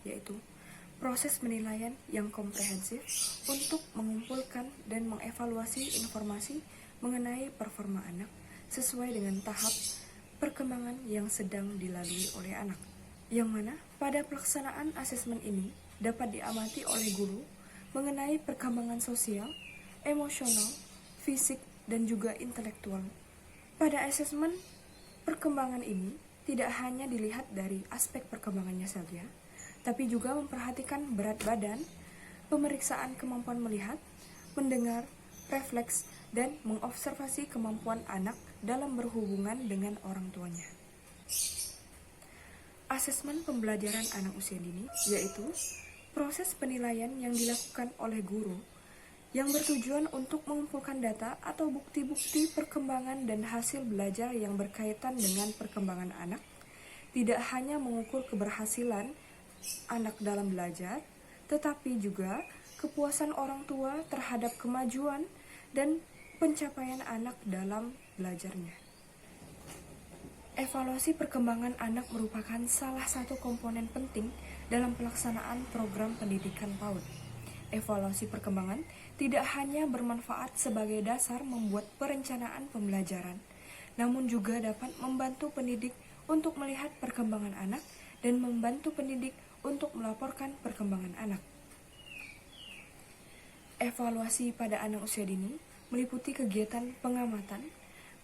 yaitu proses penilaian yang komprehensif untuk mengumpulkan dan mengevaluasi informasi mengenai performa anak sesuai dengan tahap perkembangan yang sedang dilalui oleh anak. Yang mana pada pelaksanaan asesmen ini dapat diamati oleh guru mengenai perkembangan sosial, emosional, fisik, dan juga intelektual. Pada asesmen perkembangan ini tidak hanya dilihat dari aspek perkembangannya saja, tapi juga memperhatikan berat badan, pemeriksaan kemampuan melihat, mendengar, refleks, dan mengobservasi kemampuan anak dalam berhubungan dengan orang tuanya. Asesmen pembelajaran anak usia dini yaitu proses penilaian yang dilakukan oleh guru yang bertujuan untuk mengumpulkan data atau bukti-bukti perkembangan dan hasil belajar yang berkaitan dengan perkembangan anak, tidak hanya mengukur keberhasilan anak dalam belajar, tetapi juga kepuasan orang tua terhadap kemajuan dan pencapaian anak dalam belajarnya. Evaluasi perkembangan anak merupakan salah satu komponen penting dalam pelaksanaan program pendidikan PAUD. Evaluasi perkembangan tidak hanya bermanfaat sebagai dasar membuat perencanaan pembelajaran, namun juga dapat membantu pendidik untuk melihat perkembangan anak dan membantu pendidik untuk melaporkan perkembangan anak. Evaluasi pada anak usia dini meliputi kegiatan pengamatan,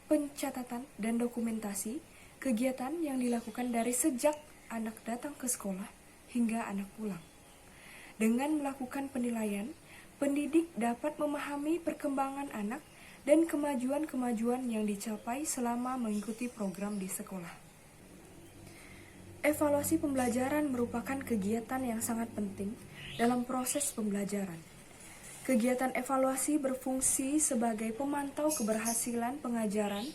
pencatatan, dan dokumentasi kegiatan yang dilakukan dari sejak anak datang ke sekolah hingga anak pulang. Dengan melakukan penilaian, pendidik dapat memahami perkembangan anak dan kemajuan-kemajuan yang dicapai selama mengikuti program di sekolah. Evaluasi pembelajaran merupakan kegiatan yang sangat penting dalam proses pembelajaran. Kegiatan evaluasi berfungsi sebagai pemantau keberhasilan pengajaran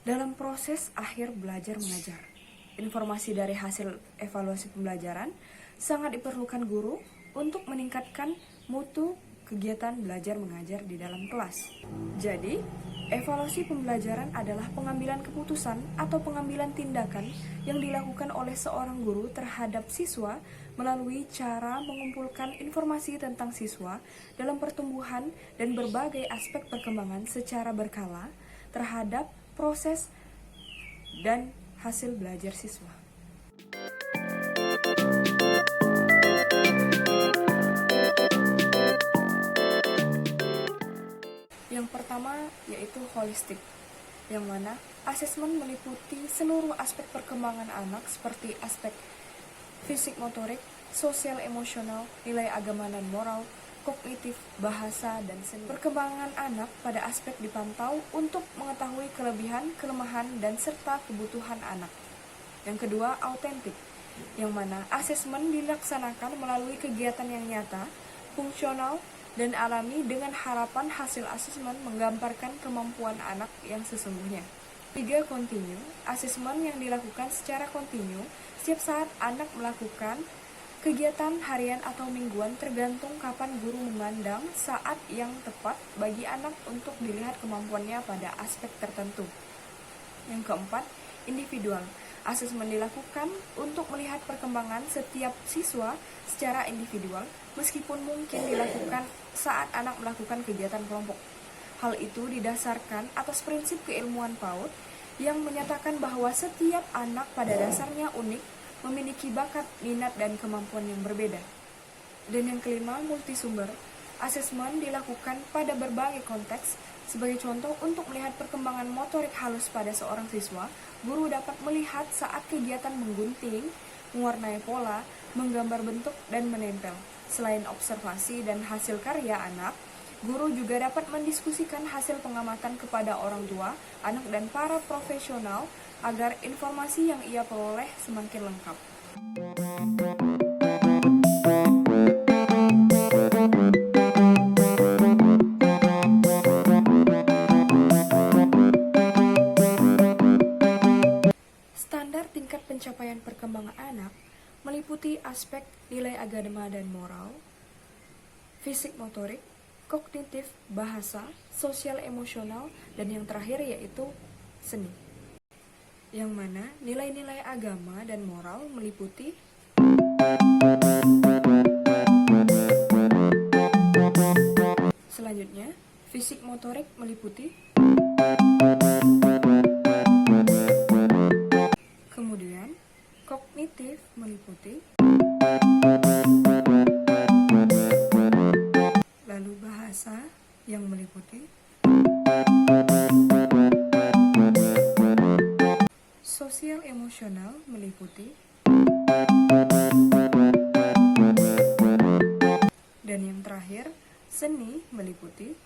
dalam proses akhir belajar mengajar. Informasi dari hasil evaluasi pembelajaran sangat diperlukan guru untuk meningkatkan mutu kegiatan belajar mengajar di dalam kelas. Jadi, evaluasi pembelajaran adalah pengambilan keputusan atau pengambilan tindakan yang dilakukan oleh seorang guru terhadap siswa melalui cara mengumpulkan informasi tentang siswa dalam pertumbuhan dan berbagai aspek perkembangan secara berkala terhadap proses dan hasil belajar siswa. Yang pertama yaitu holistik, yang mana asesmen meliputi seluruh aspek perkembangan anak seperti aspek fisik motorik, sosial emosional, nilai agama dan moral, kognitif, bahasa, dan seni. Perkembangan anak pada aspek dipantau untuk mengetahui kelebihan, kelemahan, dan serta kebutuhan anak. Yang kedua, autentik, yang mana asesmen dilaksanakan melalui kegiatan yang nyata, fungsional, dan alami dengan harapan hasil asesmen menggambarkan kemampuan anak yang sesungguhnya. 3. Kontinu, asesmen yang dilakukan secara kontinu setiap saat anak melakukan kegiatan harian atau mingguan tergantung kapan guru memandang saat yang tepat bagi anak untuk dilihat kemampuannya pada aspek tertentu. Yang keempat, individual. Asesmen dilakukan untuk melihat perkembangan setiap siswa secara individual, meskipun mungkin dilakukan saat anak melakukan kegiatan kelompok. Hal itu didasarkan atas prinsip keilmuan PAUD yang menyatakan bahwa setiap anak pada dasarnya unik, memiliki bakat, minat, dan kemampuan yang berbeda. Dan yang kelima, multisumber. Asesmen dilakukan pada berbagai konteks. Sebagai contoh, untuk melihat perkembangan motorik halus pada seorang siswa, guru dapat melihat saat kegiatan menggunting, mewarnai pola, menggambar bentuk, dan menempel. Selain observasi dan hasil karya anak, guru juga dapat mendiskusikan hasil pengamatan kepada orang tua, anak, dan para profesional agar informasi yang ia peroleh semakin lengkap. Standar tingkat pencapaian perkembangan anak meliputi aspek nilai agama dan moral, fisik motorik, kognitif, bahasa, sosial emosional, dan yang terakhir yaitu seni. Yang mana nilai-nilai agama dan moral meliputi Selanjutnya, fisik motorik meliputi, kemudian kognitif meliputi, lalu bahasa yang meliputi, sosial emosional meliputi, dan yang terakhir, seni meliputi,